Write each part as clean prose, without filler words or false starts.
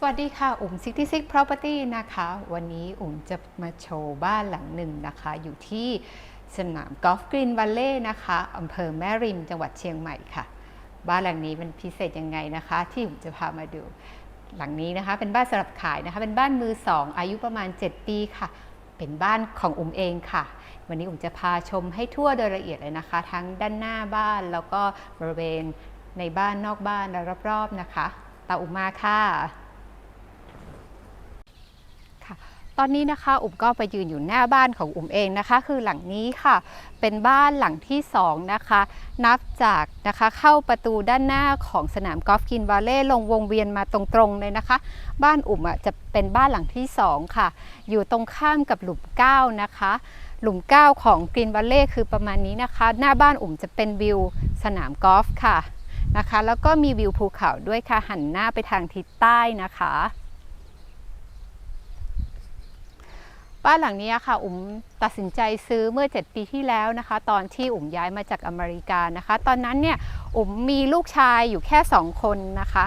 สวัสดีค่ะอุ๋ม66 Property นะคะวันนี้อุ๋มจะมาโชว์บ้านหลังหนึ่งนะคะอยู่ที่สนามกอล์ฟกรีนวัลเลย์นะคะอำเภอแม่ริมจังหวัดเชียงใหม่ค่ะบ้านหลังนี้มันพิเศษยังไงนะคะที่อุ๋มจะพามาดูหลังนี้นะคะเป็นบ้านสำหรับขายนะคะเป็นบ้านมือสองอายุประมาณ7ปีค่ะเป็นบ้านของอุ๋มเองค่ะวันนี้อุ๋มจะพาชมให้ทั่วโดยละเอียดเลยนะคะทั้งด้านหน้าบ้านแล้วก็บริเวณในบ้านนอกบ้านและรอบๆนะคะตามอุ๋มมาค่ะตอนนี้นะคะอุ๋มก็ไปยืนอยู่หน้าบ้านของอุ๋มเองนะคะคือหลังนี้ค่ะเป็นบ้านหลังที่2นะคะนับจากนะคะเข้าประตูด้านหน้าของสนามกอล์ฟกรีนวัลเลย์ลงวงเวียนมาตรงๆเลยนะคะบ้านอุ๋มจะเป็นบ้านหลังที่2ค่ะอยู่ตรงข้ามกับหลุม9นะคะหลุม9ของกรีนวัลเลย์คือประมาณนี้นะคะหน้าบ้านอุ๋มจะเป็นวิวสนามกอล์ฟค่ะนะคะแล้วก็มีวิวภูเขาด้วยค่ะหันหน้าไปทางทิศใต้นะคะบ้านหลังนี้ค่ะอุ๋มตัดสินใจซื้อเมื่อ7ปีที่แล้วนะคะตอนที่อุ๋มย้ายมาจากอเมริกานะคะตอนนั้นเนี่ยอุ๋มมีลูกชายอยู่แค่2คนนะคะ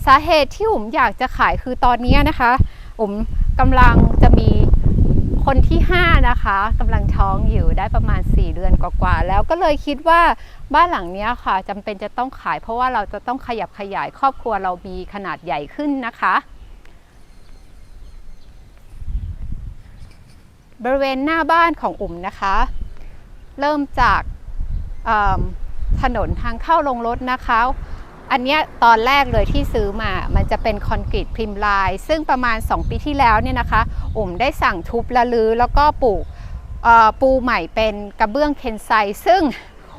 สาเหตุที่อุ๋มอยากจะขายคือตอนนี้นะคะอุ๋มกำลังจะมีคนที่5นะคะกำลังท้องอยู่ได้ประมาณ4เดือนกว่าๆแล้วก็เลยคิดว่าบ้านหลังนี้ค่ะจำเป็นจะต้องขายเพราะว่าเราจะต้องขยับขยายครอบครัวเรามีขนาดใหญ่ขึ้นนะคะบริเวณหน้าบ้านของอุ๋มนะคะเริ่มจากถนนทางเข้าลงรถนะคะอันนี้ตอนแรกเลยที่ซื้อมามันจะเป็นคอนกรีตพริมลายซึ่งประมาณ2ปีที่แล้วเนี่ยนะคะอุ๋มได้สั่งทุบละลือแล้วก็ปูใหม่เป็นกระเบื้องเคนไซซึ่ง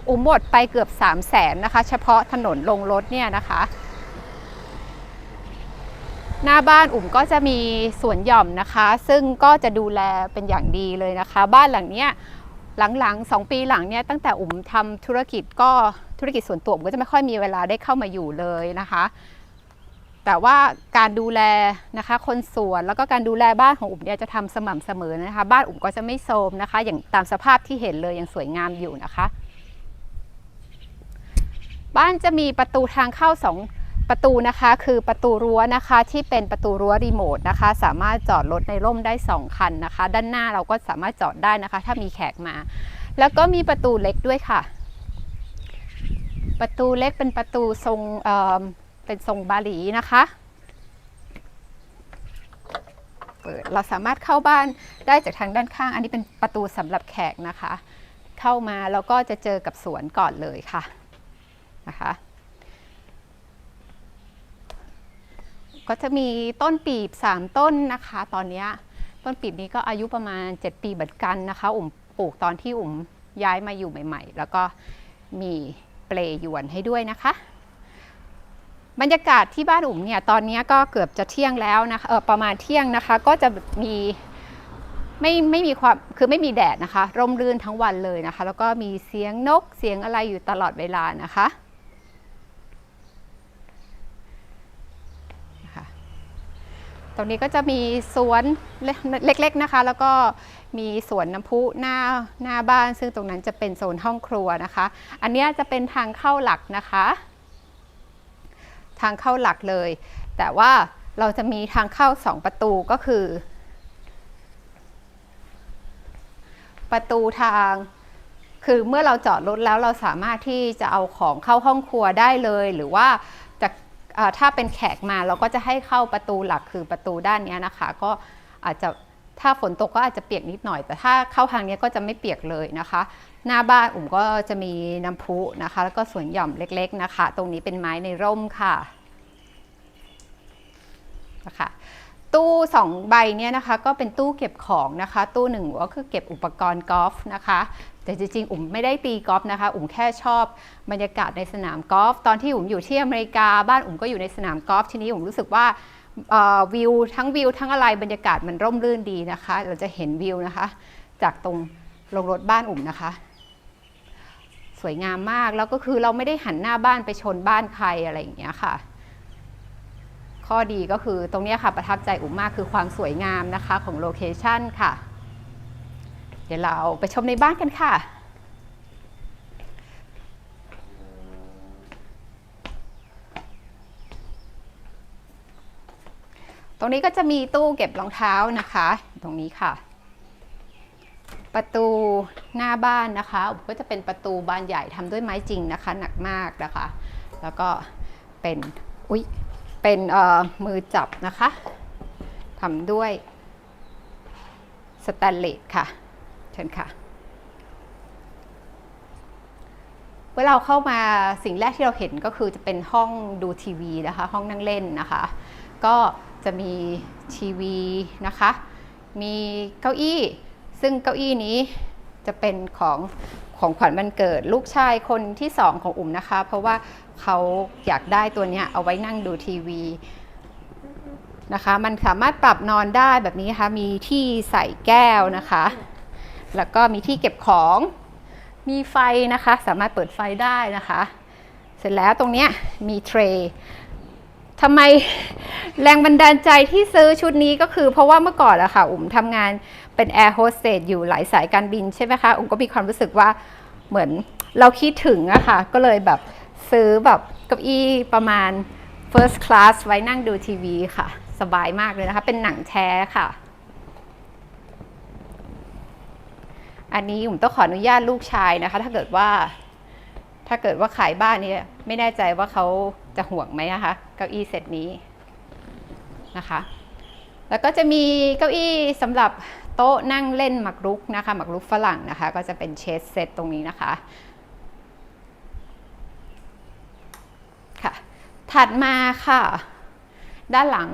อุ๋มหมดไปเกือบ300,000นะคะเฉพาะถนนลงรถเนี่ยนะคะหน้าบ้านอุ๋มก็จะมีสวนหย่อมนะคะซึ่งก็จะดูแลเป็นอย่างดีเลยนะคะบ้านหลังนี้หลังๆ2ปีหลังเนี่ยตั้งแต่อุ๋มทำธุรกิจส่วนตัวอุ๋มก็จะไม่ค่อยมีเวลาได้เข้ามาอยู่เลยนะคะแต่ว่าการดูแลนะคะคนสวนแล้วก็การดูแลบ้านของอุ๋มเนี่ยจะทำสม่ำเสมอนะคะบ้านอุ๋มก็จะไม่โทรมนะคะอย่างตามสภาพที่เห็นเลยยังสวยงามอยู่นะคะบ้านจะมีประตูทางเข้า2ประตูนะคะคือประตูรั้วนะคะที่เป็นประตูรั้วรีโมทนะคะสามารถจอดรถในร่มได้2คันนะคะด้านหน้าเราก็สามารถจอดได้นะคะถ้ามีแขกมาแล้วก็มีประตูเล็กด้วยค่ะประตูเล็กเป็นประตูทรงเป็นทรงบาหลีนะคะเปิดเราสามารถเข้าบ้านได้จากทางด้านข้างอันนี้เป็นประตูสำหรับแขกนะคะเข้ามาแล้วก็จะเจอกับสวนก่อนเลยค่ะนะคะก็จะมีต้นปีบ3ต้นนะคะตอนนี้ต้นปีบนี้ก็อายุประมาณ7ปีเหมือนกันนะคะอุ๋มปลูกตอนที่อุ๋มย้ายมาอยู่ใหม่ๆแล้วก็มีเปลยวนให้ด้วยนะคะบรรยากาศที่บ้านอุ๋มเนี่ยตอนนี้ก็เกือบจะเที่ยงแล้วนะคะประมาณเที่ยงนะคะก็จะมีไม่มีความคือไม่มีแดดนะคะร่มรื่นทั้งวันเลยนะคะแล้วก็มีเสียงนกเสียงอะไรอยู่ตลอดเวลานะคะตรงนี้ก็จะมีสวนเล็กๆนะคะแล้วก็มีสวนน้ำพุหน้าบ้านซึ่งตรงนั้นจะเป็นโซนห้องครัวนะคะอันนี้จะเป็นทางเข้าหลักนะคะทางเข้าหลักเลยแต่ว่าเราจะมีทางเข้า2ประตูก็คือประตูทางคือเมื่อเราจอดรถแล้วเราสามารถที่จะเอาของเข้าห้องครัวได้เลยหรือว่าจะถ้าเป็นแขกมาเราก็จะให้เข้าประตูหลักคือประตูด้านนี้นะคะก็อาจจะถ้าฝนตกก็อาจจะเปียกนิดหน่อยแต่ถ้าเข้าทางนี้ก็จะไม่เปียกเลยนะคะหน้าบ้านอุ๋มก็จะมีน้ำพุนะคะแล้วก็สวนหย่อมเล็กๆนะคะตรงนี้เป็นไม้ในร่มค่ะนะคะตู้2ใบเนี่ยนะคะก็เป็นตู้เก็บของนะคะตู้1ก็คือเก็บอุปกรณ์กอล์ฟนะคะแต่จริงๆอุ๋มไม่ได้ตีกอล์ฟนะคะอุ๋มแค่ชอบบรรยากาศในสนามกอล์ฟตอนที่อุ๋มอยู่ที่อเมริกาบ้านอุ๋มก็อยู่ในสนามกอล์ฟทีนี้อุ๋มรู้สึกว่าวิวทั้งอะไรบรรยากาศมันร่มรื่นดีนะคะเราจะเห็นวิวนะคะจากตรงลงรถบ้านอุ๋มนะคะสวยงามมากแล้วก็คือเราไม่ได้หันหน้าบ้านไปชนบ้านใครอะไรอย่างเงี้ยค่ะข้อดีก็คือตรงนี้ค่ะประทับใจอุ๋มมากคือความสวยงามนะคะของโลเคชั่นค่ะเดี๋ยวเราไปชมในบ้านกันค่ะ ค ตรงนี้ก็จะมีตู้เก็บรองเท้านะคะตรงนี้ค่ะประตูหน้าบ้านนะคะก็จะเป็นประตูบานใหญ่ทำด้วยไม้จริงนะคะหนักมากนะคะแล้วก็เป็นมือจับนะคะทำด้วยสแตนเลสค่ะเชิญค่ะเมื่อเราเข้ามาสิ่งแรกที่เราเห็นก็คือจะเป็นห้องดูทีวีนะคะห้องนั่งเล่นนะคะก็จะมีทีวีนะคะมีเก้าอี้ซึ่งเก้าอี้นี้จะเป็นของขวัญวันเกิดลูกชายคนที่2ของอุ๋มนะคะเพราะว่าเขาอยากได้ตัวนี้เอาไว้นั่งดูทีวีนะคะมันสามารถปรับนอนได้แบบนี้ค่ะมีที่ใส่แก้วนะคะแล้วก็มีที่เก็บของมีไฟนะคะสามารถเปิดไฟได้นะคะเสร็จแล้วตรงนี้มีเทรย์ทำไมแรงบันดาลใจที่ซื้อชุดนี้ก็คือเพราะว่าเมื่อก่อนอะค่ะอุ๋มทำงานเป็นแอร์โฮสเตสอยู่หลายสายการบินใช่ไหมคะอุ๋มก็มีความรู้สึกว่าเหมือนเราคิดถึงอะค่ะก็เลยแบบซื้อแบบเก้าอี้ประมาณ first class ไว้นั่งดูทีวีค่ะสบายมากเลยนะคะเป็นหนังแท้ค่ะอันนี้อุ๋มต้องขออนุญาตลูกชายนะคะถ้าเกิดว่าขายบ้านนี่ไม่แน่ใจว่าเขาจะห่วงไหมนะคะเก้าอี้เซตนี้นะคะแล้วก็จะมีเก้าอี้สำหรับโต๊ะนั่งเล่นหมากรุกนะคะหมากรุกฝรั่งนะคะก็จะเป็นเชสเซตตรงนี้นะคะค่ะถัดมาค่ะด้านหลัง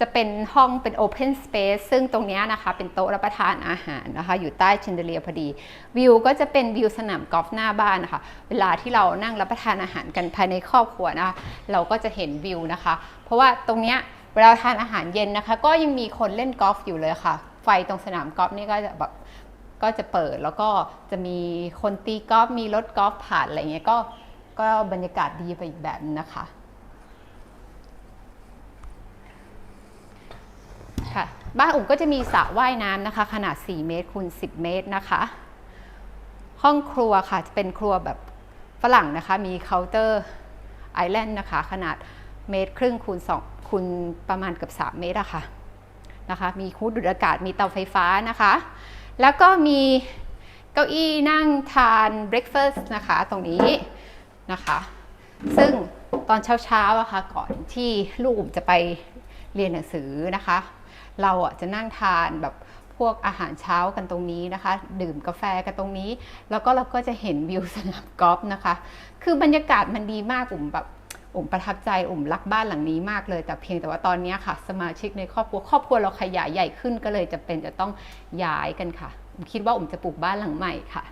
จะเป็นห้องเป็น Open Space ซึ่งตรงนี้นะคะเป็นโต๊ะรับประทานอาหารนะคะอยู่ใต้แชนเดเลียพอดีวิวก็จะเป็นวิวสนามกอล์ฟหน้าบ้านนะคะเวลาที่เรานั่งรับประทานอาหารกันภายในครอบครัวนะคะเราก็จะเห็นวิวนะคะเพราะว่าตรงนี้เวลาทานอาหารเย็นนะคะก็ยังมีคนเล่นกอล์ฟอยู่เลยค่ะไฟตรงสนามกอล์ฟนี่ก็จะแบบก็จะเปิดแล้วก็จะมีคนตีกอล์ฟมีรถกอล์ฟผ่านอะไรเงี้ยก็บรรยากาศดีไปอีกแบบนะคะค่ะบ้านอุ๋มก็จะมีสระว่ายน้ำนะคะขนาด4เมตรคูณ10เมตรนะคะห้องครัวค่ะจะเป็นครัวแบบฝรั่งนะคะมีเคาน์เตอร์ไอแลนด์นะคะขนาด1.5 เมตรคูณประมาณเกือบ3เมตรอะค่ะนะคะมีคูดดูดอากาศมีเตาไฟฟ้านะคะแล้วก็มีเก้าอี้นั่งทานเบรคเฟาสต์นะคะตรงนี้นะคะซึ่งตอนเช้าๆอะค่ะก่อนที่ลูกอุ๋มจะไปเรียนหนังสือนะคะเราจะนั่งทานแบบพวกอาหารเช้ากันตรงนี้นะคะดื่มกาแฟกันตรงนี้แล้วก็เราก็จะเห็นวิวสนามกอล์ฟนะคะคือบรรยากาศมันดีมากอุ๋มประทับใจอุ๋มรักบ้านหลังนี้มากเลยแต่เพียงแต่ว่าตอนนี้ค่ะสมาชิกในครอบครัวเราขยายใหญ่ขึ้นก็เลยจะต้องย้ายกันค่ะอุ๋มคิดว่าอุ๋มจะปลูกบ้านหลังใหม่ค่ะ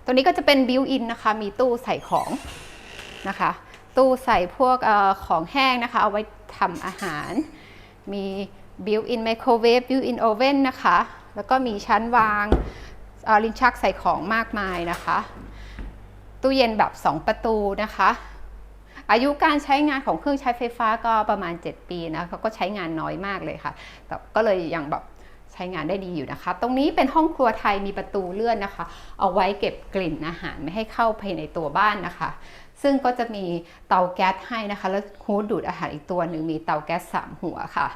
ตัวนี้ก็จะเป็นบิวอินนะคะมีตู้ใส่ของนะคะตู้ใส่พวกของแห้งนะคะเอาไว้ทำอาหารมีบิวอินไมโครเวฟบิวอินโอเว่นนะคะแล้วก็มีชั้นวางลิ้นชักใส่ของมากมายนะคะตู้เย็นแบบ2ประตูนะคะอายุการใช้งานของเครื่องใช้ไฟฟ้าก็ประมาณ7ปีนะเขาก็ใช้งานน้อยมากเลยค่ะแต่ก็เลยยังแบบใช้งานได้ดีอยู่นะคะตรงนี้เป็นห้องครัวไทยมีประตูเลื่อนนะคะเอาไว้เก็บกลิ่นอาหารไม่ให้เข้าไปในตัวบ้านนะคะซึ่งก็จะมีเตาแก๊สให้นะคะแล้วฮูดดูดอาหารอีกตัวหนึ่งมีเตาแก๊ส3หัวค่ะ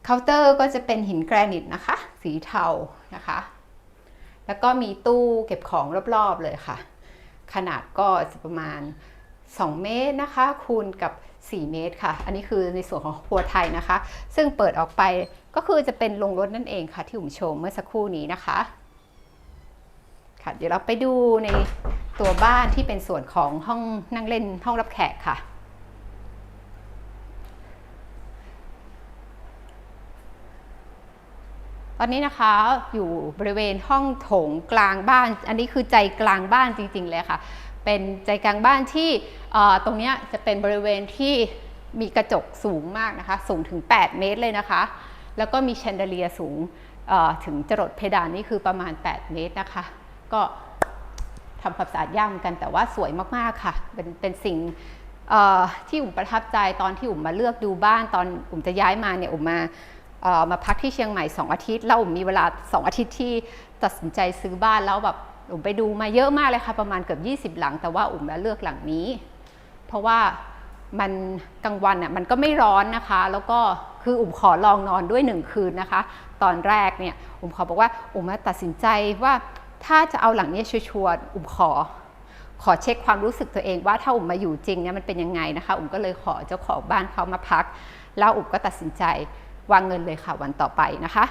เคาน์เตอร์ก็จะเป็นหินแกรนิตนะคะสีเทานะคะแล้วก็มีตู้เก็บของรอบๆเลยค่ะขนาดก็จะประมาณ2เมตรนะคะคูณกับ4เมตรค่ะอันนี้คือในส่วนของครัวไทยนะคะซึ่งเปิดออกไปก็คือจะเป็นโรงรถนั่นเองค่ะที่ผมโชว์เมื่อสักครู่นี้นะคะค่ะเดี๋ยวเราไปดูในตัวบ้านที่เป็นส่วนของห้องนั่งเล่นห้องรับแขกค่ะตอนนี้นะคะอยู่บริเวณห้องโถงกลางบ้านอันนี้คือใจกลางบ้านจริงๆเลยค่ะเป็นใจกลางบ้านที่ตรงนี้จะเป็นบริเวณที่มีกระจกสูงมากนะคะสูงถึง8เมตรเลยนะคะแล้วก็มีแชนเดเลียสูงถึงจรดเพดานนี่คือประมาณ8เมตรนะคะก็ทำความสะอาดยากเหมือนกันแต่ว่าสวยมากๆค่ะเป็นสิ่งที่อุ๋มประทับใจตอนที่อุ๋มมาเลือกดูบ้านตอนอุ๋มจะย้ายมาเนี่ยอุ๋มมาพักที่เชียงใหม่2อาทิตย์แล้วอุ๋มมีเวลา2อาทิตย์ที่ตัดสินใจซื้อบ้านแล้วแบบอุ๋มไปดูมาเยอะมากเลยค่ะประมาณเกือบ20หลังแต่ว่าอุ๋มเลือกหลังนี้ เพราะว่ามันกลางวันมันก็ไม่ร้อนนะคะแล้วก็คืออุ๋มขอลองนอนด้วย1 คืนนะคะตอนแรกเนี่ยอุ๋มขอบอกว่าอุ๋มตัดสินใจว่าถ้าจะเอาหลังนี้ชัวร์อุ๋มขอเช็คความรู้สึกตัวเองว่าถ้าอุ๋มมาอยู่จริงเนี่ยมันเป็นยังไงนะคะอุ๋มก็เลยขอเจ้าของบ้านเขามาพักแล้วอุ๋มก็ตัดสินใจวางเงินเลยค่ะวันต่อไปนะคะ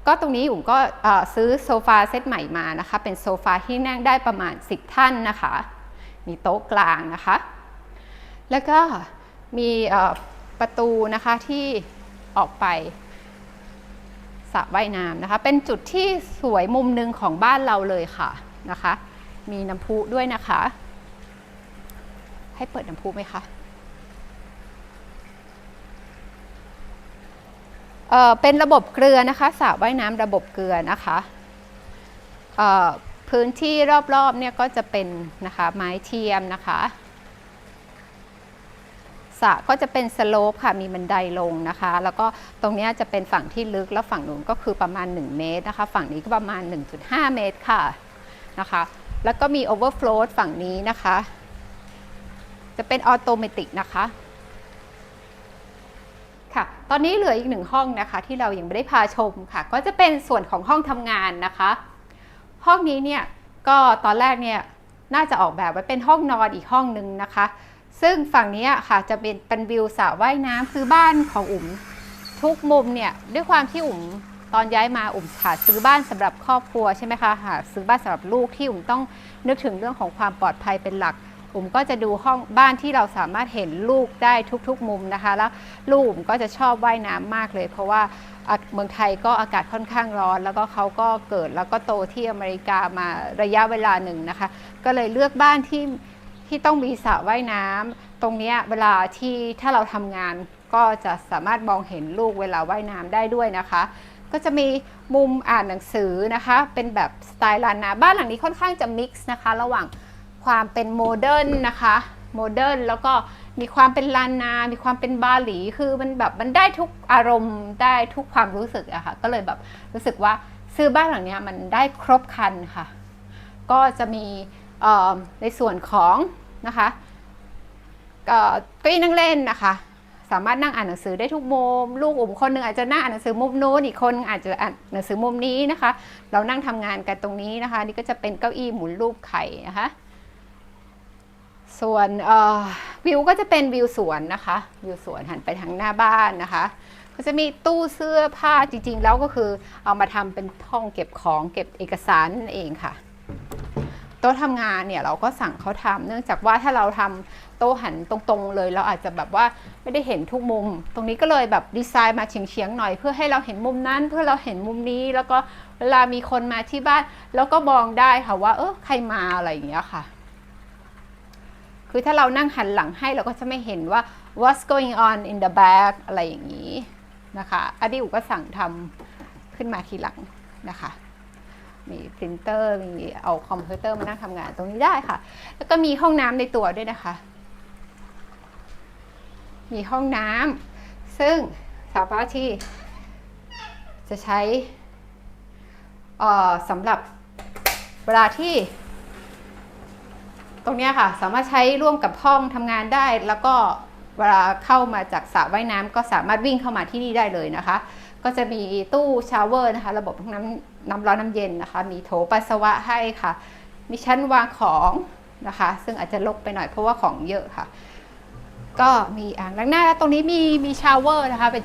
ก็ตรงนี้อุ๋มก็ซื้อโซฟาเซตใหม่มานะคะเป็นโซฟาที่นั่งได้ประมาณ10 ท่านนะคะมีโต๊ะกลางนะคะแล้วก็มีประตูนะคะที่ออกไปสระว่ายน้ำนะคะเป็นจุดที่สวยมุมหนึ่งของบ้านเราเลยค่ะนะคะมีน้ำพุด้วยนะคะให้เปิดน้ำพุไหมคะเป็นระบบเกลือนะคะสระว่ายน้ำระบบเกลือนะคะพื้นที่รอบๆเนี่ยก็จะเป็นนะคะไม้เทียมนะคะสระก็จะเป็นสโลปค่ะมีบันไดลงนะคะแล้วก็ตรงนี้จะเป็นฝั่งที่ลึกแล้วฝั่งนู้นก็คือประมาณ1 เมตรนะคะฝั่งนี้ก็ประมาณ 1.5 เมตรค่ะนะคะแล้วก็มีโอเวอร์โฟลว์ฝั่งนี้นะคะจะเป็นออโตเมติกนะคะค่ะตอนนี้เหลืออีก1 ห้องนะคะที่เรายังไม่ได้พาชมค่ะก็จะเป็นส่วนของห้องทำงานนะคะห้องนี้เนี่ยก็ตอนแรกเนี่ยน่าจะออกแบบไว้เป็นห้องนอนอีกห้องนึงนะคะซึ่งฝั่งนี้ค่ะจะเป็นวิวสระว่ายน้ำคือบ้านของอุ๋มทุกมุมเนี่ยด้วยความที่อุ๋มตอนย้ายมาอุ๋มหาซื้อบ้านสำหรับครอบครัวใช่ไหมคะหาซื้อบ้านสำหรับลูกที่อุ๋มต้องนึกถึงเรื่องของความปลอดภัยเป็นหลักอุ๋มก็จะดูห้องบ้านที่เราสามารถเห็นลูกได้ทุกๆมุมนะคะแล้วลูกอุ๋มก็จะชอบว่ายน้ำมากเลยเพราะว่าเมืองไทยก็อากาศค่อนข้างร้อนแล้วก็เขาก็เกิดแล้วก็โตที่อเมริกามาระยะเวลาหนึ่งนะคะก็เลยเลือกบ้านที่ต้องมีสระว่ายน้ำตรงนี้เวลาที่ถ้าเราทำงานก็จะสามารถมองเห็นลูกเวลาว่ายน้ำได้ด้วยนะคะก็จะมีมุมอ่านหนังสือนะคะเป็นแบบสไตล์ลานนาบ้านหลังนี้ค่อนข้างจะมิกซ์นะคะระหว่างความเป็นโมเดิร์นนะคะโมเดิร์นแล้วก็มีความเป็นลานนามีความเป็นบาหลีคือมันแบบมันได้ทุกอารมณ์ได้ทุกความรู้สึกอะค่ะก็เลยแบบรู้สึกว่าซื้อบ้านหลังนี้มันได้ครบครันค่ะก็จะมีในส่วนของนะคะเก้าอี้นั่งเล่นนะคะสามารถนั่งอ่านหนังสือได้ทุกมุมลูกอุ๋มคนหนึ่งอาจจะนั่งอ่านหนังสือมุมนู้นอีกคนอาจจะอ่านหนังสือมุมนี้นะคะเรานั่งทำงานกันตรงนี้นะคะนี่ก็จะเป็นเก้าอี้หมุนรูปไข่นะคะส่วนวิวก็จะเป็นวิวสวนนะคะวิวสวนหันไปทางหน้าบ้านนะคะก็จะมีตู้เสื้อผ้าจริงๆแล้วก็คือเอามาทำเป็นห้องเก็บของเก็บเอกสารนั่นเองค่ะโต๊ะทำงานเนี่ยเราก็สั่งเขาทำเนื่องจากว่าถ้าเราทำโต๊ะหันตรงๆเลยเราอาจจะแบบว่าไม่ได้เห็นทุกมุมตรงนี้ก็เลยแบบดีไซน์มาเฉียงๆหน่อยเพื่อให้เราเห็นมุมนั้นเพื่อเราเห็นมุมนี้แล้วก็เวลามีคนมาที่บ้านแล้วก็มองได้ค่ะว่าใครมาอะไรอย่างเงี้ยค่ะคือถ้าเรานั่งหันหลังให้เราก็จะไม่เห็นว่า what's going on in the back อะไรอย่างนี้นะคะอันนี้อุ๋ก็สั่งทำขึ้นมาทีหลังนะคะมีพรินเตอร์มีเอาคอมพิวเตอร์มานั่งทำงานตรงนี้ได้ค่ะแล้วก็มีห้องน้ำในตัวด้วยนะคะมีห้องน้ำซึ่งสามารถที่จะใช้สำหรับเวลาที่ตรงนี้ค่ะสามารถใช้ร่วมกับห้องทำงานได้แล้วก็เวลาเข้ามาจากสระว่ายน้ำก็สามารถวิ่งเข้ามาที่นี่ได้เลยนะคะก็จะมีตู้ชาวเวอร์นะคะระบบน้ำร้อนน้ำเย็นนะคะมีโถปัสสาวะให้ค่ะมีชั้นวางของนะคะซึ่งอาจจะรกไปหน่อยเพราะว่าของเยอะค่ะก็มีอ่างล้างหน้าตรงนี้มีชาวเวอร์นะคะเป็น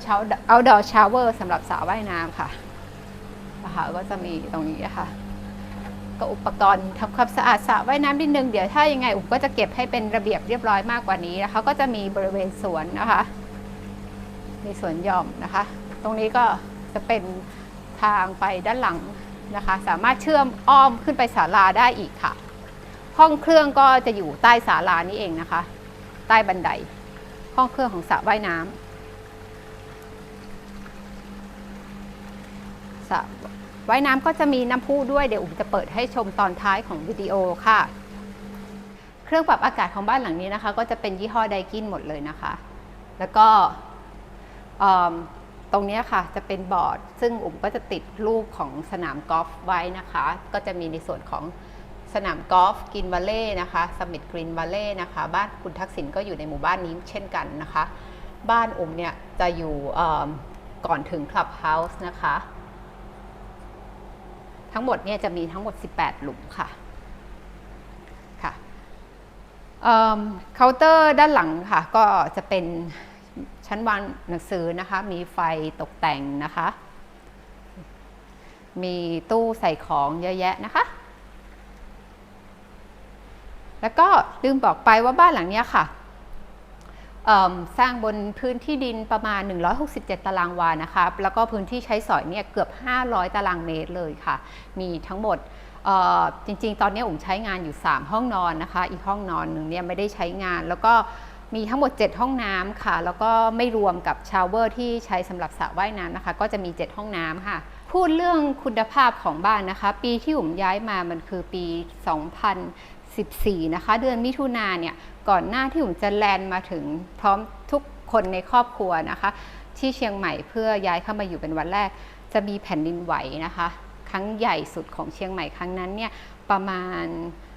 outdoor shower สำหรับสระว่ายน้ำค่ะนะคะก็จะมีตรงนี้ค่ะก็อุปกรณ์ทำความสะอาดสระว่ายน้ำนิดนึงเดี๋ยวถ้ายังไงอุ๋มก็จะเก็บให้เป็นระเบียบเรียบร้อยมากกว่านี้นะคะก็จะมีบริเวณสวนนะคะมีสวนหย่อมนะคะตรงนี้ก็จะเป็นทางไปด้านหลังนะคะสามารถเชื่อมอ้อมขึ้นไปศาลาได้อีกค่ะห้องเครื่องก็จะอยู่ใต้ศาลานี้เองนะคะใต้บันไดห้องเครื่องของสระว่ายน้ำสระว่ายน้ำก็จะมีน้ำพุด้วยเดี๋ยวอุ๋มจะเปิดให้ชมตอนท้ายของวิดีโอค่ะเครื่องปรับอากาศของบ้านหลังนี้นะคะก็จะเป็นยี่ห้อไดกินหมดเลยนะคะแล้วก็ตรงนี้ค่ะจะเป็นบอร์ดซึ่งอุ๋มก็จะติดรูปของสนามกอล์ฟไว้นะคะก็จะมีในส่วนของส สนามกอล์ฟกรีนวัลเลย์นะคะสมิธกรีนวัลเลย์นะคะบ้านคุณทักษิณก็อยู่ในหมู่บ้านนี้เช่นกันนะคะบ้านเนี่ยจะอยู่ก่อนถึงคลับเฮาส์นะคะทั้งหมดเนี่ยจะมีทั้งหมด18หลุมค่ะเคาน์เตอร์ด้านหลังค่ะก็จะเป็นชั้นวางหนังสือนะคะมีไฟตกแต่งนะคะมีตู้ใส่ของเยอะแยะนะคะแล้วก็ลืมบอกไปว่าบ้านหลังนี้ค่ะสร้างบนพื้นที่ดินประมาณ167ตารางวานะคะแล้วก็พื้นที่ใช้สอยเนี่ยเกือบ500ตารางเมตรเลยค่ะมีทั้งหมดจริงๆตอนนี้ใช้งานอยู่3ห้องนอนนะคะอีกห้องนอนหนึ่งเนี่ยไม่ได้ใช้งานแล้วก็มีทั้งหมด7ห้องน้ำค่ะแล้วก็ไม่รวมกับชาวเวอร์ที่ใช้สำหรับสระว่ายน้ำนะคะก็จะมี7ห้องน้ำค่ะพูดเรื่องคุณภาพของบ้านนะคะปีที่ย้ายมามันคือปี2014นะคะเดือนมิถุนาเนี่ยก่อนหน้าที่จะแลนด์มาถึงพร้อมทุกคนในครอบครัวนะคะที่เชียงใหม่เพื่อย้ายเข้ามาอยู่เป็นวันแรกจะมีแผ่นดินไหวนะคะครั้งใหญ่สุดของเชียงใหม่ครั้งนั้นเนี่ยประมาณ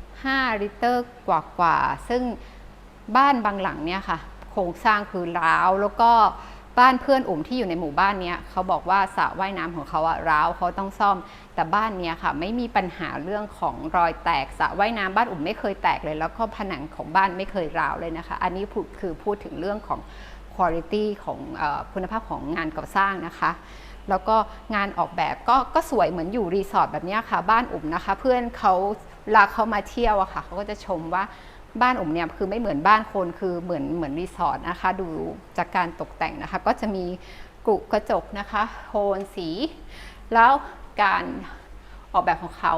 5 ริกเตอร์กว่าซึ่งบ้านบางหลังเนี่ยค่ะโครงสร้างคือร้าวแล้วก็บ้านเพื่อนที่อยู่ในหมู่บ้านเนี้ยเขาบอกว่าสระว่ายน้ำของเขาร้าวเขาต้องซ่อมแต่บ้านเนี้ยค่ะไม่มีปัญหาเรื่องของรอยแตกสระว่ายน้ำบ้านไม่เคยแตกเลยแล้วก็ผนังของบ้านไม่เคยร้าวเลยนะคะอันนี้คือพูดถึงเรื่องของ quality ของคุณภาพของงานก่อสร้างนะคะแล้วก็งานออกแบบก็สวยเหมือนอยู่รีสอร์ทแบบนี้ค่ะบ้านนะคะเพื่อนเขาเวลาเขามาเที่ยวอะค่ะเขาก็จะชมว่าบ้านเนี่ยคือไม่เหมือนบ้านคนคือเหมือนรีสอร์ทนะคะดูจากการตกแต่งนะคะก็จะมีกรุกระจกนะคะโทนสีแล้วการออกแบบของเขา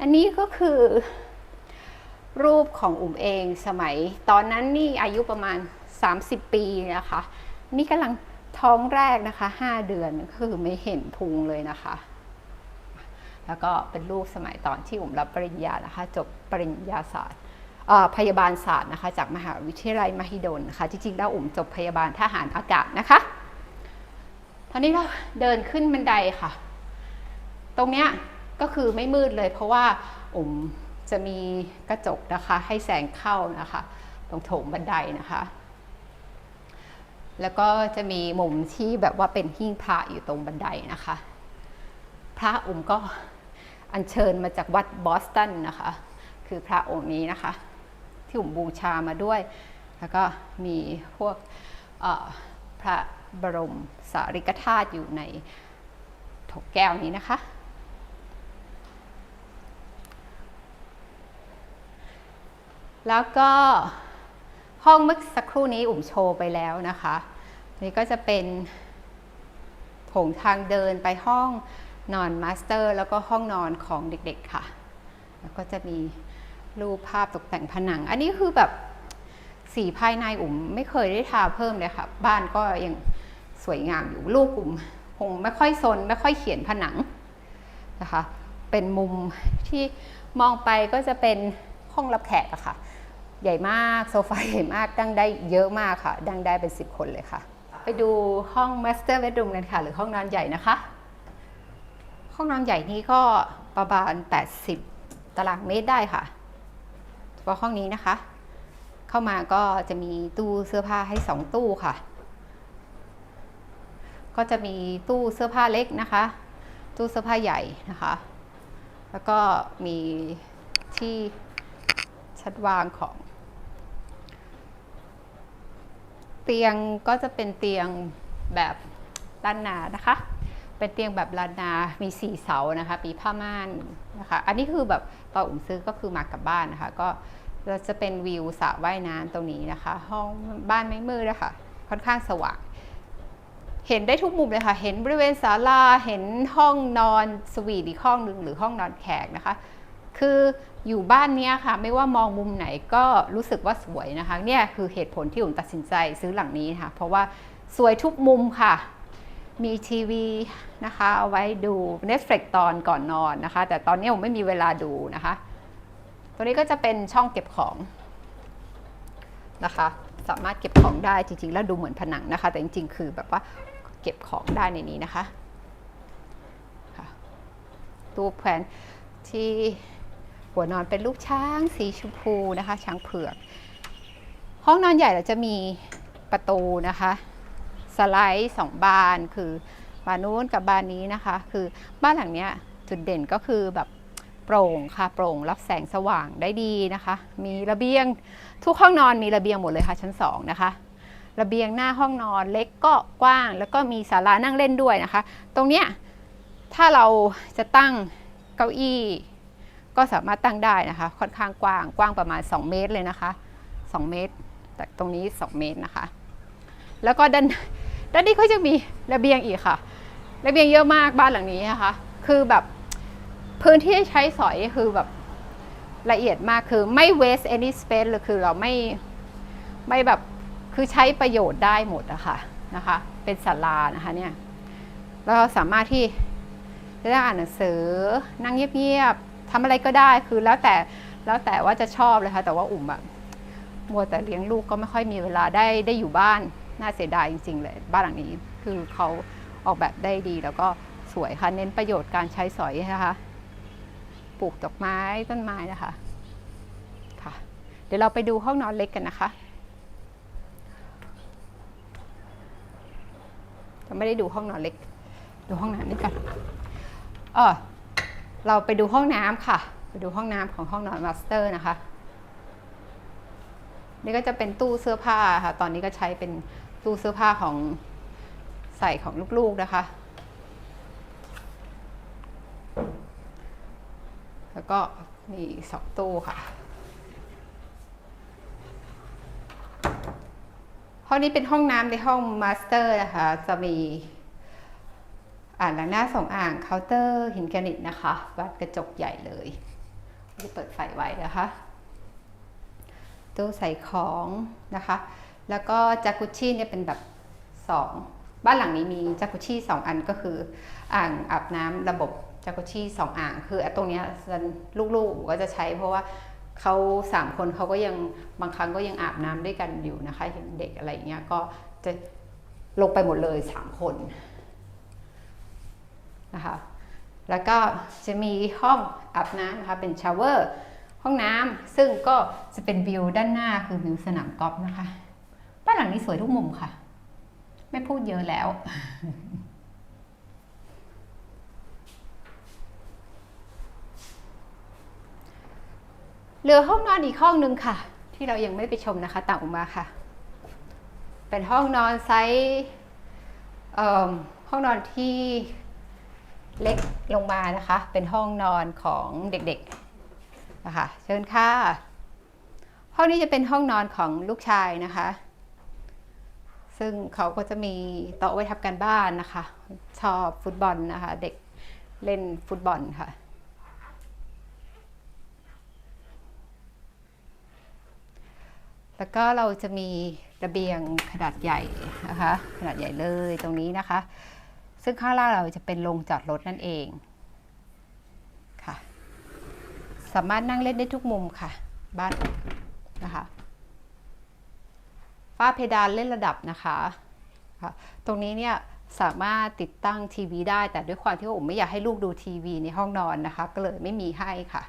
อันนี้ก็คือรูปของเองสมัยตอนนั้นนี่อายุประมาณ30ปีนะคะนี่กำลังท้องแรกนะคะ5 เดือนคือไม่เห็นพุงเลยนะคะแล้วก็เป็นรูปสมัยตอนที่รับปริญญานะคะจบปริญญาศาสตร์พยาบาลศาสตร์นะคะจากมหาวิทยาลัยมหิดลนะคะจริงๆแล้วจบพยาบาลทหารอากาศนะคะตอนนี้เราเดินขึ้นบันไดค่ะตรงเนี้ยก็คือไม่มืดเลยเพราะว่าจะมีกระจกนะคะให้แสงเข้านะคะตรงโถงบันไดนะคะแล้วก็จะมีมุมที่แบบว่าเป็นหิ้งพระอยู่ตรงบันไดนะคะพระก็อัญเชิญมาจากวัดบอสตันนะคะคือพระองค์นี้นะคะที่บูชามาด้วยแล้วก็มีพวกพระบรมสารีริกธาตุอยู่ในโถแก้วนี้นะคะแล้วก็ห้องเมื่อสักครู่นี้โชว์ไปแล้วนะคะนี่ก็จะเป็นโถงทางเดินไปห้องนอนมาสเตอร์แล้วก็ห้องนอนของเด็กๆค่ะแล้วก็จะมีรูปภาพตกแต่งผนังอันนี้คือแบบสีภายในไม่เคยได้ทาเพิ่มเลยค่ะบ้านก็ยังสวยงามอยู่ลูกคงไม่ค่อยซนไม่ค่อยเขียนผนังนะคะเป็นมุมที่มองไปก็จะเป็นห้องรับแขกอะค่ะใหญ่มากโซฟาใหญ่มากนั่งได้เยอะมากค่ะนั่งได้เป็น10 คนเลยค่ะไปดูห้อง Master Bedroom กันค่ะหรือห้องนอนใหญ่นะคะห้องนอนใหญ่นี้ก็ประมาณ80 ตารางเมตรได้ค่ะเฉพาะห้องนี้นะคะเข้ามาก็จะมีตู้เสื้อผ้าให้2 ตู้ค่ะก็จะมีตู้เสื้อผ้าเล็กนะคะตู้เสื้อผ้าใหญ่นะคะแล้วก็มีที่ชั้นวางของเตียงก็จะเป็นเตียงแบบล้านนานะคะเป็นเตียงแบบล้านนามี4 เสานะคะมีผ้าม่านนะคะอันนี้คือแบบตอนซื้อก็คือมากับบ้านนะคะก็เราจะเป็นวิวสระว่ายน้ำตรงนี้นะคะห้องบ้านไม่มืดนะคะค่อนข้างสว่างเห็นได้ทุกมุมเลยค่ะเห็นบริเวณศาลาเห็นห้องนอนสวีทอีกห้องหนึ่งหรือห้องนอนแขกนะคะคืออยู่บ้านนี้ค่ะไม่ว่ามองมุมไหนก็รู้สึกว่าสวยนะคะเนี่ยคือเหตุผลที่ตัดสินใจซื้อหลังนี้ค่ะเพราะว่าสวยทุกมุมค่ะมีทีวีนะคะเอาไว้ดู Netflix ตอนก่อนนอนนะคะแต่ตอนนี้ไม่มีเวลาดูนะคะตัวนี้ก็จะเป็นช่องเก็บของนะคะสามารถเก็บของได้จริงๆแล้วดูเหมือนผนังนะคะแต่จริงๆคือแบบว่าเก็บของได้ในนี้นะคะตู้แขวนที่ หัวนอนเป็นรูปช้างสีชมพูนะคะช้างเผือกห้องนอนใหญ่เราจะมีประตูนะคะสไลด์2บานคือบานนู้นกับบานนี้นะคะคือบ้านหลังเนี้ยจุดเด่นก็คือแบบโปร่งค่ะโปร่งรับแสงสว่างได้ดีนะคะมีระเบียงทุกห้องนอนมีระเบียงหมดเลยค่ะชั้น2นะคะระเบียงหน้าห้องนอนเล็กก็กว้างแล้วก็มีศาลานั่งเล่นด้วยนะคะตรงเนี้ยถ้าเราจะตั้งเก้าอี้ก็สามารถตั้งได้นะคะค่อนข้างกว้างประมาณ2เมตรเลยนะคะ2เมตรแต่ตรงนี้2เมตรนะคะแล้วก็ด้านนี้ก็จะมีระเบียงอีกค่ะระเบียงเยอะมากบ้านหลังนี้นะคะคือแบบพื้นที่ใช้สอยคือแบบละเอียดมากคือไม่ waste any space เลยคือเราไม่แบบคือใช้ประโยชน์ได้หมดนะคะเป็นศาลานะคะเนี่ยเราสามารถที่จะได้อ่านหนังสือนั่งเงียบๆทำอะไรก็ได้คือแล้วแต่ว่าจะชอบเลยค่ะแต่ว่าอุ่มแบบมัวแต่เลี้ยงลูกก็ไม่ค่อยมีเวลาได้อยู่บ้านน่าเสียดายจริงๆเลยบ้านหลังนี้คือเขาออกแบบได้ดีแล้วก็สวยค่ะเน้นประโยชน์การใช้สอยนะคะปลูกดอกไม้ต้นไม้นะคะค่ะเดี๋ยวเราไปดูห้องนอนเล็กกันนะคะจะไม่ได้ดูห้องนอนเล็กดูห้องน้ำนี่กันเราไปดูห้องน้ำค่ะไปดูห้องน้ำของห้องนอนมาสเตอร์นะคะนี่ก็จะเป็นตู้เสื้อผ้าค่ะตอนนี้ก็ใช้เป็นตู้เสื้อผ้าของใส่ของลูกๆนะคะแล้วก็มี2ตู้ค่ะห้องนี้เป็นห้องน้ำในห้องมาสเตอร์นะคะจะมีอ่างล้างหน้า2อ่างเคาน์เตอร์หินแกรนิตนะคะบานกระจกใหญ่เลยจะเปิดไฟไว้นะคะตู้ใส่ของนะคะแล้วก็จากุชชี่เนี่ยเป็นแบบ2บ้านหลังนี้มีจากุชชี่2อันก็คืออ่างอาบน้ำระบบจากุชชี่2อ่างคือตรงนี้ลูกๆก็จะใช้เพราะว่าเขา3คนเขาก็ยังบางครั้งก็ยังอาบน้ำด้วยกันอยู่นะคะเห็นเด็กอะไรเงี้ยก็จะลงไปหมดเลย3คนนะคะแล้วก็จะมีห้องอาบน้ำนะคะเป็นชาวเวอร์ห้องน้ำซึ่งก็จะเป็นวิวด้านหน้าคือวิวสนามกอล์ฟนะคะบ้านหลังนี้สวยทุกมุมค่ะไม่พูดเยอะแล้วเหลือห้องนอนอีกห้องนึงค่ะที่เรายังไม่ไปชมนะคะตามออกมาค่ะเป็นห้องนอนไซส์ห้องนอนที่เล็กลงมานะคะเป็นห้องนอนของเด็กๆนะคะเชิญค่ะห้องนี้จะเป็นห้องนอนของลูกชายนะคะซึ่งเขาก็จะมีโต๊ะไว้ทำการบ้านนะคะชอบฟุตบอลนะคะเด็กเล่นฟุตบอลค่ะแล้วก็เราจะมีระเบียงขนาดใหญ่นะคะขนาดใหญ่เลยตรงนี้นะคะซึ่งข้างล่างเราจะเป็นโรงจอดรถนั่นเองค่ะสามารถนั่งเล่นได้ทุกมุมค่ะบ้านนะคะฝ้าเพดานเล่นระดับนะคะตรงนี้เนี่ยสามารถติดตั้งทีวีได้แต่ด้วยความที่ว่าผมไม่อยากให้ลูกดูทีวีในห้องนอนนะคะก็เลยไม่มีให้ค่ะ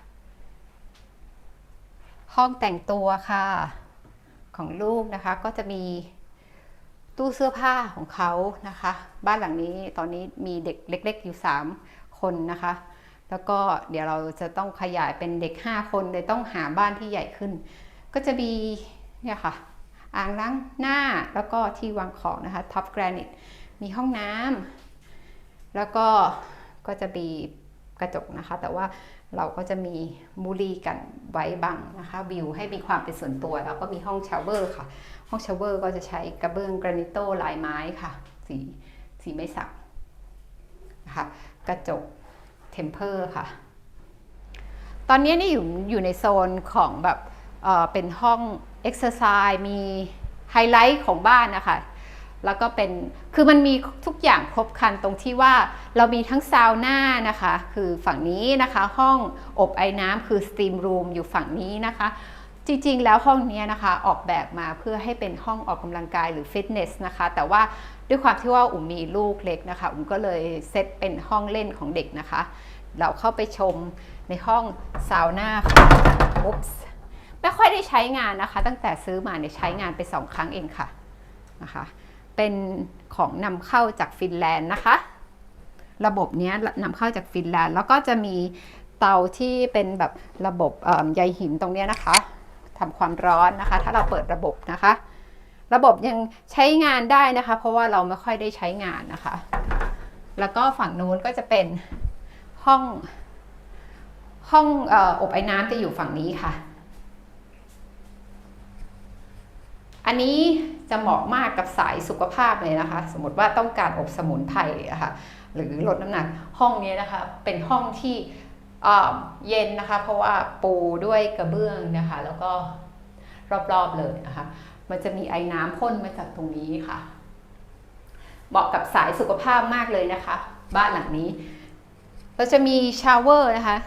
ห้องแต่งตัวค่ะของลูกนะคะก็จะมีตู้เสื้อผ้าของเขานะคะบ้านหลังนี้ตอนนี้มีเด็กเล็กๆอยู่3คนนะคะแล้วก็เดี๋ยวเราจะต้องขยายเป็นเด็ก5คนเลยต้องหาบ้านที่ใหญ่ขึ้นก็จะมีเนี่ยค่ะอ่างล้างหน้าแล้วก็ที่วางของนะคะท็อปแกรนิตมีห้องน้ำแล้วก็จะมีกระจกนะคะแต่ว่าเราก็จะมีมูลี่กันไว้บังนะคะวิวให้มีความเป็นส่วนตัวแล้วก็มีห้องชาวเวอร์ค่ะห้องชาวเวอร์ก็จะใช้กระเบื้องแกรนิโตลายไม้ค่ะสีไม้สักนะคะกระจกเทมเพอร์ค่ะตอนนี้นี่อยู่ในโซนของแบบเป็นห้องเอ็กซ์ไซส์มีไฮไลท์ของบ้านนะคะแล้วก็เป็นคือมันมีทุกอย่างครบครันตรงที่ว่าเรามีทั้งซาวน่านะคะคือฝั่งนี้นะคะห้องอบไอ้น้ำคือสตรีมรูมอยู่ฝั่งนี้นะคะจริงๆแล้วห้องนี้นะคะออกแบบมาเพื่อให้เป็นห้องออกกำลังกายหรือฟิตเนสนะคะแต่ว่าด้วยความที่ว่าอุ่มมีลูกเล็กนะคะอุ่มก็เลยเซตเป็นห้องเล่นของเด็กนะคะเราเข้าไปชม ในห้องซาวน่าค่ะอุ๊ปส์ไม่ค่อยได้ใช้งานนะคะตั้งแต่ซื้อมาเนี่ยใช้งานไป2 ครั้งเองค่ะนะคะเป็นของนำเข้าจากฟินแลนด์นะคะระบบนี้นำเข้าจากฟินแลนด์แล้วก็จะมีเตาที่เป็นแบบระบบใยหินตรงนี้นะคะทำความร้อนนะคะถ้าเราเปิดระบบนะคะระบบยังใช้งานได้นะคะเพราะว่าเราไม่ค่อยได้ใช้งานนะคะแล้วก็ฝั่งนู้นก็จะเป็นห้องอบไอ้น้ำจะอยู่ฝั่งนี้ค่ะอันนี้จะเหมาะมากกับสายสุขภาพเลยนะคะสมมติว่าต้องการอบสมุนไพรนะคะหรือลดน้ำหนักห้องนี้นะคะเป็นห้องที่เย็นนะคะเพราะว่าปูด้วยกระเบื้องนะคะแล้วก็รอบๆเลยนะคะมันจะมีไอ้น้ำพ่นมาจากตรงนี้ค่ะเหมาะกับสายสุขภาพมากเลยนะคะบ้านหลังนี้เราจะมีชาวเวอร์นะคะ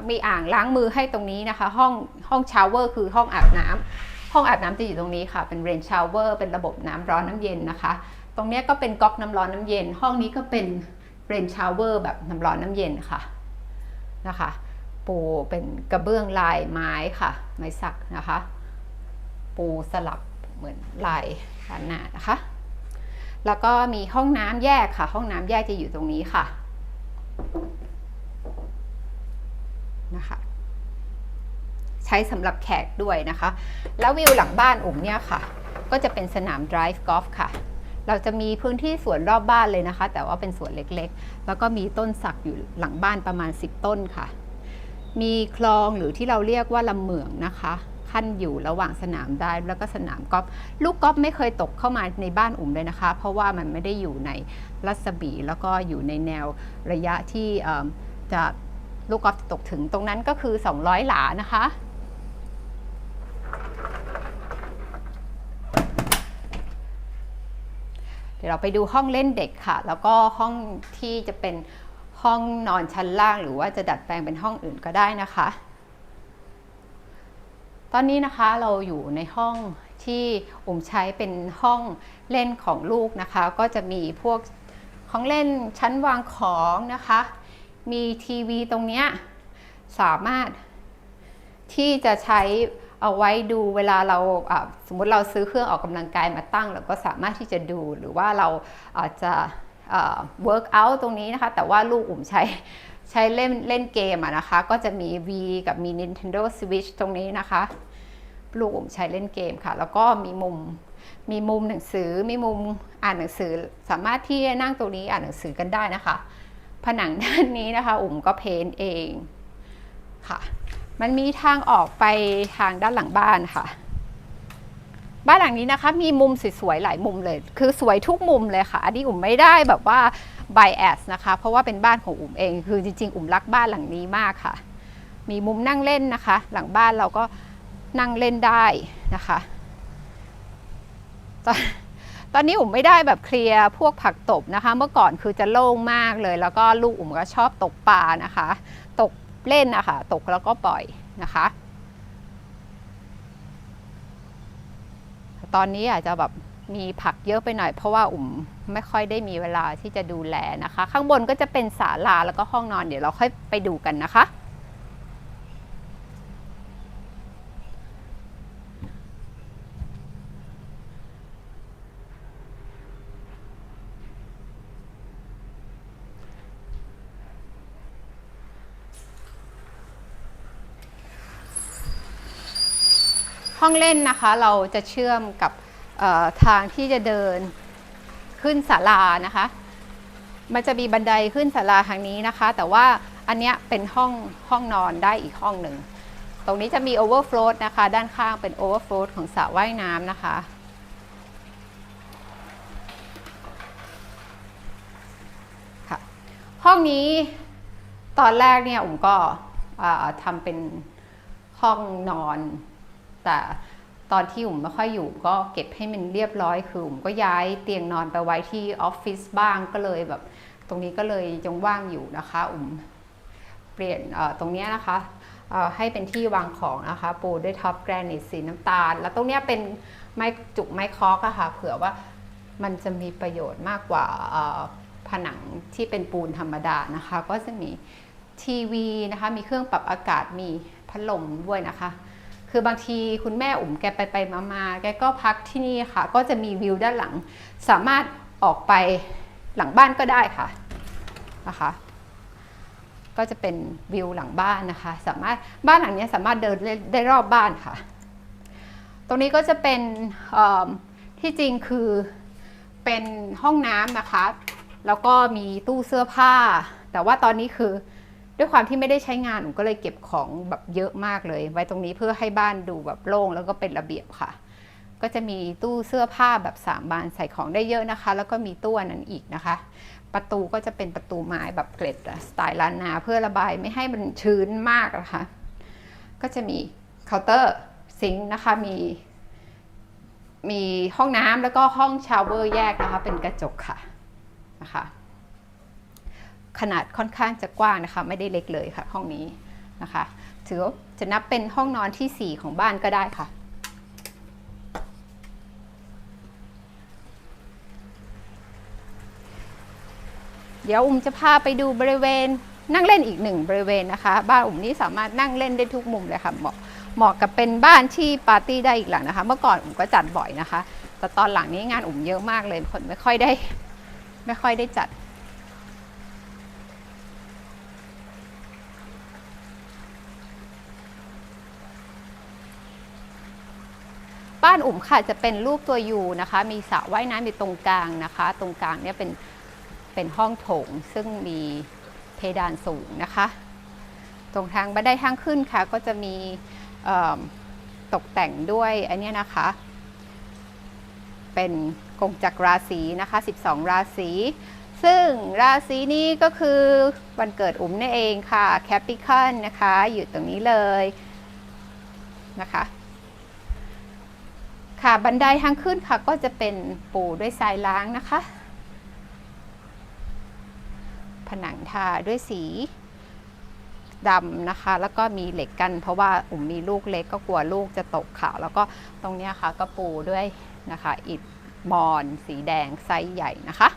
มีอ่างล้างมือให้ตรงนี้นะคะห้องชาวเวอร์คือห้องอาบน้ำห้องอาบน้ำจะอยู่ตรงนี้ค่ะเป็นเรนชาวเวอร์เป็นระบบน้ำร้อนน้ำเย็นนะคะตรงนี้ก็เป็นก๊อกน้ำร้อนน้ำเย็นห้องนี้ก็เป็นเรนชาวเวอร์แบบน้ำร้อนน้ำเย็นค่ะนะคะปูเป็นกระเบื้องลายไม้ค่ะไม้สักนะคะปูสลับเหมือนลายล้านนานะคะแล้วก็มีห้องน้ำแยกค่ะห้องน้ำแยกจะอยู่ตรงนี้ค่ะนะคะใช้สำหรับแขกด้วยนะคะแล้ววิวหลังบ้านอุ๋มเนี่ยค่ะก็จะเป็นสนาม drive golf ค่ะเราจะมีพื้นที่สวนรอบบ้านเลยนะคะแต่ว่าเป็นสวนเล็กๆแล้วก็มีต้นสักอยู่หลังบ้านประมาณ10 ต้นค่ะมีคลองหรือที่เราเรียกว่าลำเหมืองนะคะขั้นอยู่ระหว่างสนามได้แล้วก็สนามกอล์ฟลูกกอล์ฟไม่เคยตกเข้ามาในบ้านอุ๋มเลยนะคะเพราะว่ามันไม่ได้อยู่ในรัศมีแล้วก็อยู่ในแนวระยะที่จะลูกกอล์ฟตกถึงตรงนั้นก็คือ200 หลานะคะเดี๋ยวเราไปดูห้องเล่นเด็กค่ะแล้วก็ห้องที่จะเป็นห้องนอนชั้นล่างหรือว่าจะดัดแปลงเป็นห้องอื่นก็ได้นะคะตอนนี้นะคะเราอยู่ในห้องที่อุ๋มใช้เป็นห้องเล่นของลูกนะคะก็จะมีพวกของเล่นชั้นวางของนะคะมีทีวีตรงนี้สามารถที่จะใช้เอาไว้ดูเวลาเราสมมุติเราซื้อเครื่องออกกำลังกายมาตั้งเราก็สามารถที่จะดูหรือว่าเราอาจจะwork out ตรงนี้นะคะแต่ว่าลูกอุ๋มใช้เล่นเกมนะคะก็จะมี V กับมี Nintendo Switch ตรงนี้นะคะลูกอุ๋มใช้เล่นเกมค่ะแล้วก็มีมุมหนังสือมีมุมอ่านหนังสือสามารถที่จะนั่งตรงนี้อ่านหนังสือกันได้นะคะผนังด้านนี้นะคะอุ๋มก็เพ้นท์เองค่ะมันมีทางออกไปทางด้านหลังบ้านค่ะบ้านหลังนี้นะคะมีมุมสวยๆหลายมุมเลยคือสวยทุกมุมเลยค่ะอันนี้อุ๋มไม่ได้แบบว่า bias นะคะเพราะว่าเป็นบ้านของอุ๋มเองคือจริงๆอุ๋มรักบ้านหลังนี้มากค่ะมีมุมนั่งเล่นนะคะหลังบ้านเราก็นั่งเล่นได้นะคะตอนนี้อุ๋มไม่ได้แบบเคลียร์พวกผักตบนะคะเมื่อก่อนคือจะโล่งมากเลยแล้วก็ลูกอุ๋มก็ชอบตกปลานะคะตกเล่นนะคะตกแล้วก็ปล่อยนะคะตอนนี้อาจจะแบบมีผักเยอะไปหน่อยเพราะว่าอุ๋มไม่ค่อยได้มีเวลาที่จะดูแลนะคะข้างบนก็จะเป็นศาลาแล้วก็ห้องนอนเดี๋ยวเราค่อยไปดูกันนะคะห้องเล่นนะคะเราจะเชื่อมกับทางที่จะเดินขึ้นศาลานะคะมันจะมีบันไดขึ้นศาลาทางนี้นะคะแต่ว่าอันเนี้ยเป็นห้องนอนได้อีกห้องหนึ่งตรงนี้จะมีโอเวอร์โฟลว์นะคะด้านข้างเป็นโอเวอร์โฟลว์ของสระว่ายน้ำนะคะค่ะห้องนี้ตอนแรกเนี่ยอุ๋มก็ทำเป็นห้องนอนแต่ตอนที่อุ๋มไม่ค่อยอยู่ก็เก็บให้มันเรียบร้อยคืออุ๋มก็ย้ายเตียงนอนไปไว้ที่ออฟฟิศบ้างก็เลยแบบตรงนี้ก็เลยยังว่างอยู่นะคะอุ๋มเปลี่ยนตรงนี้นะคะให้เป็นที่วางของนะคะปูด้วยท็อปแกรนิตสีน้ำตาลแล้วตรงนี้เป็นไม้จุกไม้คอกอะค่ะเผื่อว่ามันจะมีประโยชน์มากกว่าผนังที่เป็นปูนธรรมดานะคะก็จะมี ทีวีนะคะมีเครื่องปรับอากาศมีพัดลมด้วยนะคะคือบางทีคุณแม่อุ๋มแกไปมาแกก็พักที่นี่ค่ะก็จะมีวิวด้านหลังสามารถออกไปหลังบ้านก็ได้ค่ะนะคะก็จะเป็นวิวหลังบ้านนะคะสามารถบ้านหลังนี้สามารถเดินได้รอบบ้านค่ะตรงนี้ก็จะเป็นที่จริงคือเป็นห้องน้ำนะคะแล้วก็มีตู้เสื้อผ้าแต่ว่าตอนนี้คือด้วยความที่ไม่ได้ใช้งานผมก็เลยเก็บของแบบเยอะมากเลยไว้ตรงนี้เพื่อให้บ้านดูแบบโล่งแล้วก็เป็นระเบียบค่ะก็จะมีตู้เสื้อผ้าแบบ3 บานใส่ของได้เยอะนะคะแล้วก็มีตู้นั้นอีกนะคะประตูก็จะเป็นประตูไม้แบบเกล็ดสไตล์ล้านนาเพื่อระบายไม่ให้มันชื้นมากนะคะก็จะมีเคาน์เตอร์ซิงค์นะคะมีห้องน้ำแล้วก็ห้องชาวเวอร์แยกนะคะเป็นกระจกค่ะนะคะขนาดค่อนข้างจะกว้างนะคะไม่ได้เล็กเลยค่ะห้องนี้นะคะถือว่าจะนับเป็นห้องนอนที่4ของบ้านก็ได้ค่ะเดี๋ยวอุ้มจะพาไปดูบริเวณนั่งเล่นอีก1 บริเวณนะคะบ้านอุ้มนี้สามารถนั่งเล่นได้ทุกมุมเลยค่ะเหมาะกับเป็นบ้านที่ปาร์ตี้ได้อีกหลังนะคะเมื่อก่อนอุ้มก็จัดบ่อยนะคะแต่ตอนหลังนี้งานอุ้มเยอะมากเลยคนไม่ค่อยได้จัดบ้านอุ้มค่ะจะเป็นรูปตัวยูนะคะมีสระว่ายน้ำอยู่ตรงกลางนะคะตรงกลางเนี่ยเป็นห้องโถงซึ่งมีเพดานสูงนะคะตรงทางบันไดทางขึ้นค่ะก็จะมีตกแต่งด้วยอันนี้นะคะเป็นกงจักรราศีนะคะ12 ราศีซึ่งราศีนี้ก็คือวันเกิดอุ้มนั่นเองค่ะแคปิคอนนะคะอยู่ตรงนี้เลยนะคะค่ะบันไดทางขึ้นค่ะก็จะเป็นปูด้วยทรายล้างนะคะผนังทาด้วยสีดำนะคะแล้วก็มีเหล็กกันเพราะว่าอุ้มมีลูกเล็กก็กลัวลูกจะตกค่ะแล้วก็ตรงนี้ค่ะก็ปูด้วยนะคะอิฐมอนสีแดงไซส์ใหญ่นะคะ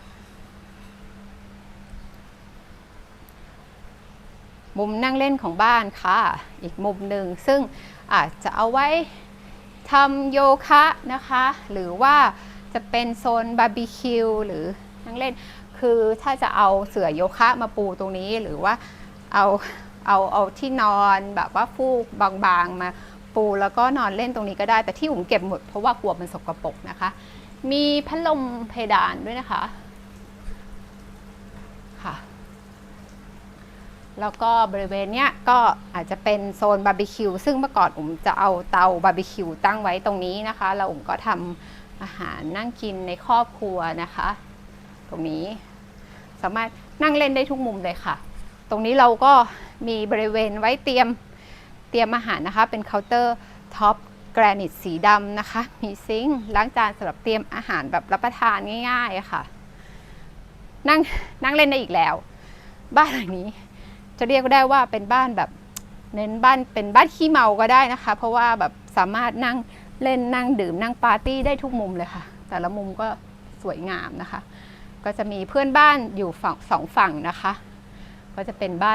มุมนั่งเล่นของบ้านค่ะอีกมุมหนึ่งซึ่งอาจจะเอาไว้ทำโยคะนะคะหรือว่าจะเป็นโซนบาร์บีคิวหรือนั่งเล่นคือถ้าจะเอาเสื่อโยคะมาปูตรงนี้หรือว่าเอาที่นอนแบบว่าฟูกบางๆมาปูแล้วก็นอนเล่นตรงนี้ก็ได้แต่ที่อุ้มเก็บหมดเพราะว่ากลัวมันสกปรกนะคะมีพัดลมเพดานด้วยนะคะค่ะแล้วก็บริเวณเนี้ยก็อาจจะเป็นโซนบาร์บีคิวซึ่งเมื่อก่อนอุ้มจะเอาเตาบาร์บีคิวตั้งไว้ตรงนี้นะคะแล้วอุ้มก็ทำอาหารนั่งกินในครอบครัวนะคะตรงนี้สามารถนั่งเล่นได้ทุกมุมเลยค่ะตรงนี้เราก็มีบริเวณไว้เตรียมอาหารนะคะเป็นเคาน์เตอร์ท็อปแกรนิตสีดำนะคะมีซิงค์ล้างจานสำหรับเตรียมอาหารแบบรับประทานง่ายๆค่ะนั่งเล่นได้อีกแล้วบ้านหลังนี้จะเรียกได้ว่าเป็นบ้านแบบเน้นบ้านเป็นบ้านขี้เมาก็ได้นะคะเพราะว่าแบบสามารถนั่งเล่นนั่งดื่มนั่งปาร์ตี้ได้ทุกมุมเลยค่ะแต่ละมุมก็สวยงามนะคะก็จะมีเพื่อนบ้านอยู่2 ฝั่งนะคะก็จะเป็นบ้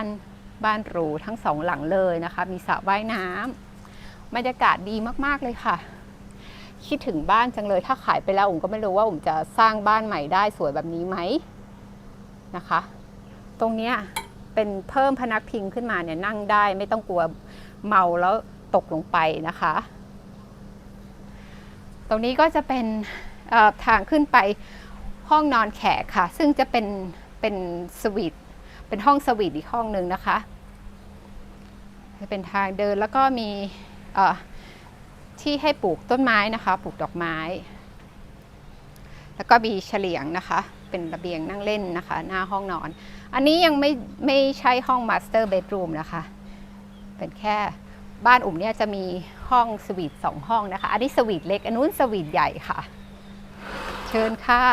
านหรูทั้ง2 หลังเลยนะคะมีสระว่ายน้ำบรรยากาศดีมากๆเลยค่ะคิดถึงบ้านจังเลยถ้าขายไปแล้วผมก็ไม่รู้ว่าผมจะสร้างบ้านใหม่ได้สวยแบบนี้ไหมนะคะตรงเนี้ยเป็นเพิ่มพนักพิงขึ้นมาเนี่ยนั่งได้ไม่ต้องกลัวเมาแล้วตกลงไปนะคะตรงนี้ก็จะเป็นทางขึ้นไปห้องนอนแขกค่ะซึ่งจะเป็นสวีทเป็นห้องสวีทอีกห้องหนึ่งนะคะจะเป็นทางเดินแล้วก็มีที่ให้ปลูกต้นไม้นะคะปลูกดอกไม้แล้วก็มีเฉลียงนะคะเป็นระเบียงนั่งเล่นนะคะหน้าห้องนอนอันนี้ยังไม่ใช่ห้องมาสเตอร์เบดรูมนะคะเป็นแค่บ้านอุ้มเนี่ยจะมีห้องสวีท2 ห้องนะคะอันนี้สวีทเล็กอันนู้นสวีทใหญ่ค่ะเชิญค่ะ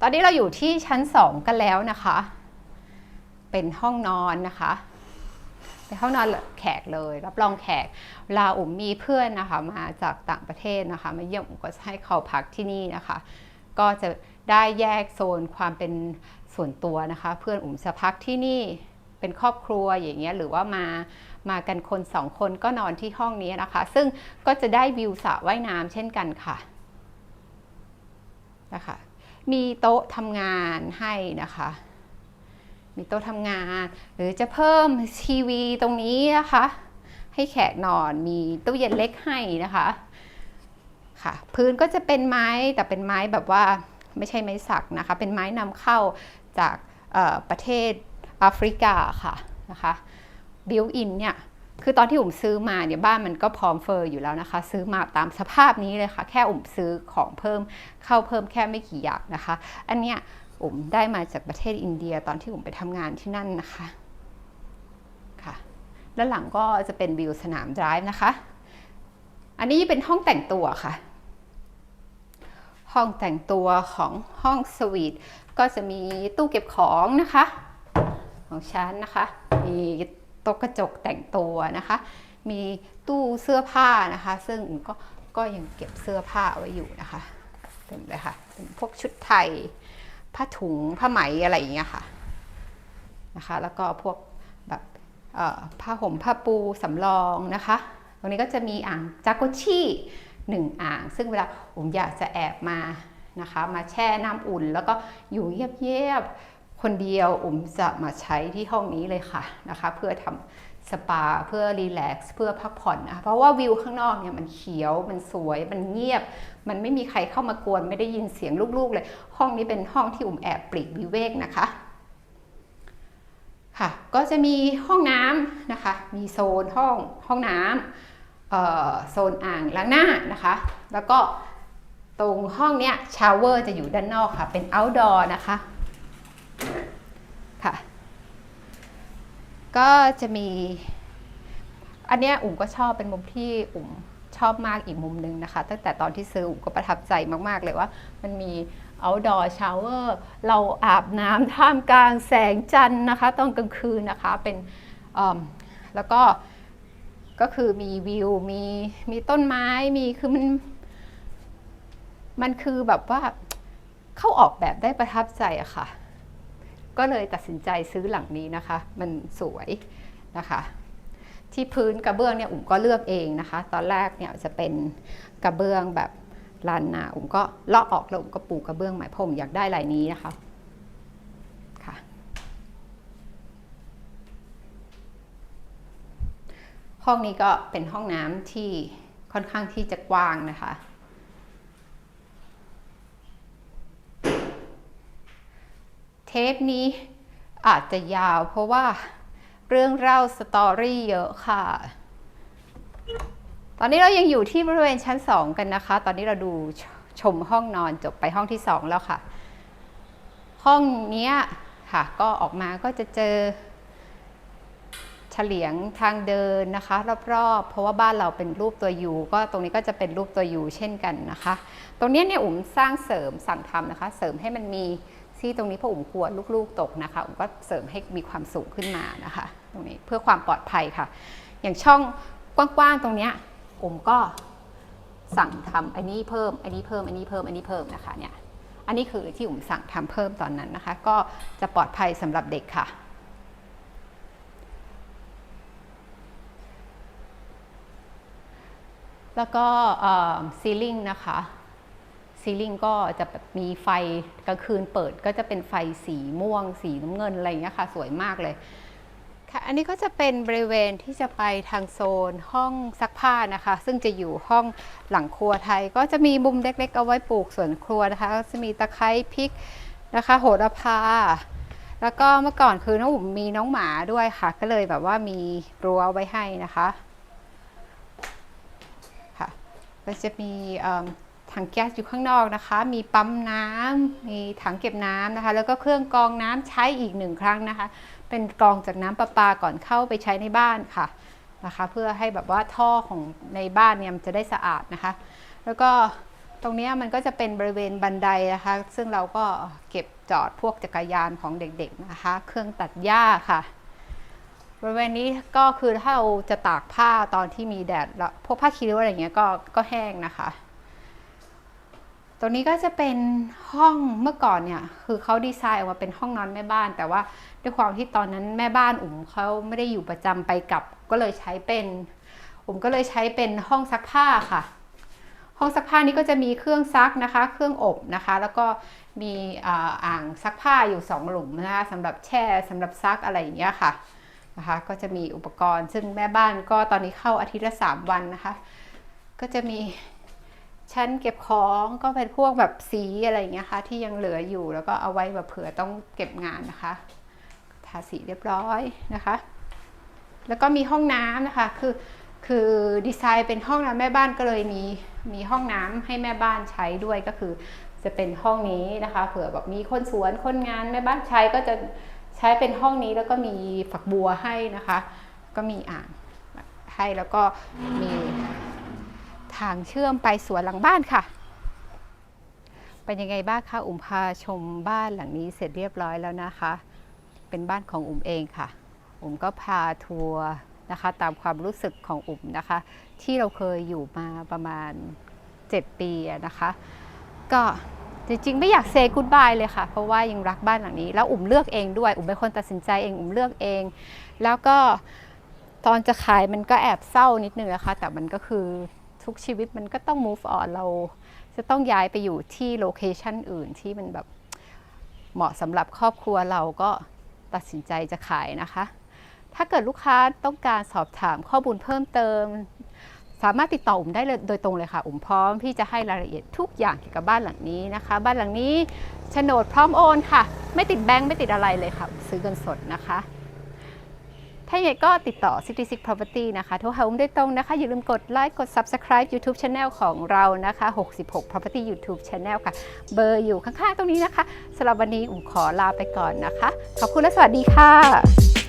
ตอนนี้เราอยู่ที่ชั้น2กันแล้วนะคะเป็นห้องนอนนะคะเป็นห้องนอนแขกเลยรับรองแขกเวลาอุ้มมีเพื่อนนะคะมาจากต่างประเทศนะคะมาเยี่ยมอุ้มก็จะให้เขาพักที่นี่นะคะก็จะได้แยกโซนความเป็น ส่วนตัวนะคะเพื่อนอุ๋มจะพักที่นี่เป็นครอบครัวอย่างเงี้ยหรือว่ามากันคน2 คนก็นอนที่ห้องนี้นะคะซึ่งก็จะได้วิวสระว่ายน้ำเช่นกันค่ะนะคะมีโต๊ะทำงานให้นะคะมีโต๊ะทำงานหรือจะเพิ่มทีวีตรงนี้นะคะให้แขกนอนมีตู้เย็นเล็กให้นะคะค่ะพื้นก็จะเป็นไม้แต่เป็นไม้แบบว่าไม่ใช่ไม้สักนะคะเป็นไม้นำเข้าจากประเทศแอฟริกาค่ะนะคะบิวอินเนี่ยคือตอนที่อุ๋มซื้อมาเนี่ยบ้านมันก็พร้อมเฟอร์อยู่แล้วนะคะซื้อมาตามสภาพนี้เลยค่ะแค่อุ๋มซื้อของเพิ่มเข้าเพิ่มแค่ไม่กี่อย่างนะคะอันเนี้ยอุ๋มได้มาจากประเทศอินเดียตอนที่อุ๋มไปทำงานที่นั่นนะคะค่ะด้านหลังก็จะเป็นวิวสนามไดรฟ์นะคะอันนี้เป็นห้องแต่งตัวค่ะห้องแต่งตัวของห้องสวีทก็จะมีตู้เก็บของนะคะของฉันนะคะมีโต๊ะกระจกแต่งตัวนะคะมีตู้เสื้อผ้านะคะซึ่งก็ยังเก็บเสื้อผ้าไว้อยู่นะคะเต็มเลยค่ะเป็นพวกชุดไทยผ้าถุงผ้าไหมอะไรอย่างเงี้ยค่ะนะคะแล้วก็พวกแบบผ้าห่มผ้าปูสำรองนะคะตรงนี้ก็จะมีอ่างจากุชี่1 อ่างซึ่งเวลาผมอยากจะแอบมานะคะมาแช่น้ำอุ่นแล้วก็อยู่เงียบๆคนเดียวอุ๋มจะมาใช้ที่ห้องนี้เลยค่ะนะคะเพื่อทำสปาเพื่อรีแลกซ์เพื่อพักผ่อนนะเพราะว่าวิวข้างนอกเนี่ยมันเขียวมันสวยมันเงียบมันไม่มีใครเข้ามากวนไม่ได้ยินเสียงลูกๆเลยห้องนี้เป็นห้องที่อุ๋มแอบปลีกวิเวกนะคะค่ะก็จะมีห้องน้ำนะคะมีโซนห้องน้ำโซนอ่างล้างหน้านะคะแล้วก็ตรงห้องเนี้ยชาวเวอร์จะอยู่ด้านนอกค่ะเป็น outdoor นะคะค่ะก็จะมีอันเนี้ยอุ๋มก็ชอบเป็นมุมที่อุ๋มชอบมากอีกมุมนึงนะคะตั้งแต่ตอนที่ซื้ออุ๋มก็ประทับใจมากๆเลยว่ามันมี outdoor shower เราอาบน้ำท่ามกลางแสงจันทร์นะคะตอนกลางคืนนะคะเป็นแล้วก็คือมีวิวมีต้นไม้มีคือมันคือแบบว่าเข้าออกแบบได้ประทับใจอะค่ะก็เลยตัดสินใจซื้อหลังนี้นะคะมันสวยนะคะที่พื้นกระเบื้องเนี่ยอุ๋มก็เลือกเองนะคะตอนแรกเนี่ยจะเป็นกระเบื้องแบบลานนาอุ๋มก็เลาะออกแล้วอุ๋มก็ปูกระเบื้องใหม่ผมอยากได้ลายนี้นะคะค่ะห้องนี้ก็เป็นห้องน้ำที่ค่อนข้างที่จะกว้างนะคะเทปนี้อาจจะยาวเพราะว่าเรื่องเล่าสตอรี่เยอะค่ะตอนนี้เรายังอยู่ที่บริเวณชั้น2กันนะคะตอนนี้เราดูชมห้องนอนจบไปห้องที่2แล้วค่ะห้องนี้ค่ะก็ออกมาก็จะเจอเฉลียงทางเดินนะคะรอบๆเพราะว่าบ้านเราเป็นรูปตัวยูก็ตรงนี้ก็จะเป็นรูปตัวยูเช่นกันนะคะตรงนี้เนี่ยอุ๋มสร้างเสริมสั่งทำนะคะเสริมให้มันมีที่ตรงนี้เพราะอุ๋มกลัวลูกๆตกนะคะอุ๋มก็เสริมให้มีความสูงขึ้นมานะคะตรงนี้เพื่อความปลอดภัยค่ะอย่างช่องกว้างๆตรงนี้อุ๋มก็สั่งทำอันนี้เพิ่มอันนี้เพิ่มอันนี้เพิ่มอันนี้เพิ่มนะคะเนี่ยอันนี้คือที่อุ๋มสั่งทำเพิ่มตอนนั้นนะคะก็จะปลอดภัยสำหรับเด็กค่ะแล้วก็ซีลิงนะคะซีลิงก็จะแบบมีไฟกลางคืนเปิดก็จะเป็นไฟสีม่วงสีน้ำเงินอะไรอย่างเงี้ยค่ะสวยมากเลยค่ะอันนี้ก็จะเป็นบริเวณที่จะไปทางโซนห้องซักผ้านะคะซึ่งจะอยู่ห้องหลังครัวไทยก็จะมีมุมเล็กๆเอาไว้ปลูกสวนครัวนะคะก็จะมีตะไคร้พริกนะคะโหระพาแล้วก็เมื่อก่อนคือน้องอุ๋มมีน้องหมาด้วยค่ะก็เลยแบบว่ามีรั้วไว้ให้นะคะก็จะมีถังแก๊สอยู่ข้างนอกนะคะมีปั๊มน้ำมีถังเก็บน้ำนะคะแล้วก็เครื่องกรองน้ำใช้อีก1 ครั้งนะคะเป็นกรองจากน้ำประปาก่อนเข้าไปใช้ในบ้านค่ะนะคะเพื่อให้แบบว่าท่อของในบ้านเนี่ยมันจะได้สะอาดนะคะแล้วก็ตรงนี้มันก็จะเป็นบริเวณบันไดนะคะซึ่งเราก็เก็บจอดพวกจักรยานของเด็กๆนะคะเครื่องตัดหญ้าค่ะบริเวณนี้ก็คือถ้าเราจะตากผ้าตอนที่มีแดดแล้วพวกผ้าคีริ้วอะไรเงี้ยก็แห้งนะคะ ตัวนี้ก็จะเป็นห้องเมื่อก่อนเนี่ยคือเขาดีไซน์ออกมาเป็นห้องนอนแม่บ้านแต่ว่าด้วยความที่ตอนนั้นแม่บ้านเขาไม่ได้อยู่ประจำไปกลับก็เลยใช้เป็นก็เลยใช้เป็นห้องซักผ้าค่ะห้องซักผ้านี้ก็จะมีเครื่องซักนะคะเครื่องอบนะคะแล้วก็มีอ่างซักผ้าอยู่2หลุมนะคะสำหรับแช่สำหรับซักอะไรอย่างเงี้ยค่ะนะคะก็จะมีอุปกรณ์ซึ่งแม่บ้านก็ตอนนี้เข้าอาทิตย์ละ3 วันนะคะก็จะมีชั้นเก็บของก็เป็นพวกแบบสีอะไรอย่างเงี้ยค่ะที่ยังเหลืออยู่แล้วก็เอาไว้แบบเผื่อต้องเก็บงานนะคะทาสีเรียบร้อยนะคะแล้วก็มีห้องน้ำนะคะคือดีไซน์เป็นห้องน้ำแม่บ้านก็เลยมีห้องน้ำให้แม่บ้านใช้ด้วยก็คือจะเป็นห้องนี้นะคะเผื่อแบบมีคนสวนคนงานแม่บ้านใช้ก็จะใช้เป็นห้องนี้แล้วก็มีฝักบัวให้นะคะก็มีอ่างให้แล้วก็มีทางเชื่อมไปสวนหลังบ้านค่ะเป็นยังไงบ้างคะพาชมบ้านหลังนี้เสร็จเรียบร้อยแล้วนะคะเป็นบ้านของเองค่ะก็พาทัวร์นะคะตามความรู้สึกของนะคะที่เราเคยอยู่มาประมาณ7 ปีนะคะก็จริงๆไม่อยากเซย์กู๊ดบายเลยค่ะเพราะว่ายังรักบ้านหลังนี้แล้วเลือกเองด้วยเป็นคนตัดสินใจเองเลือกเองแล้วก็ตอนจะขายมันก็แอบเศร้านิดนึงนะคะแต่มันก็คือทุกชีวิตมันก็ต้อง move on เราจะต้องย้ายไปอยู่ที่โลเคชันอื่นที่มันแบบเหมาะสำหรับครอบครัวเราก็ตัดสินใจจะขายนะคะถ้าเกิดลูกค้าต้องการสอบถามข้อมูลเพิ่มเติมสามารถติดต่อได้เลยโดยตรงเลยค่ะพร้อมที่จะให้รายละเอียดทุกอย่างเกี่ยวกับบ้านหลังนี้นะคะบ้านหลังนี้โฉนดพร้อมโอนค่ะไม่ติดแบงค์ไม่ติดอะไรเลยค่ะซื้อเงินสดนะคะถ้าอย่างไรก็ติดต่อ City6 Property นะคะโทรหาได้ตรงนะคะอย่าลืมกดไลค์กด Subscribe YouTube Channel ของเรานะคะ66 Property YouTube Channel ค่ะเบอร์อยู่ข้างๆตรงนี้นะคะสำหรับวันนี้ขอลาไปก่อนนะคะขอบคุณและสวัสดีค่ะ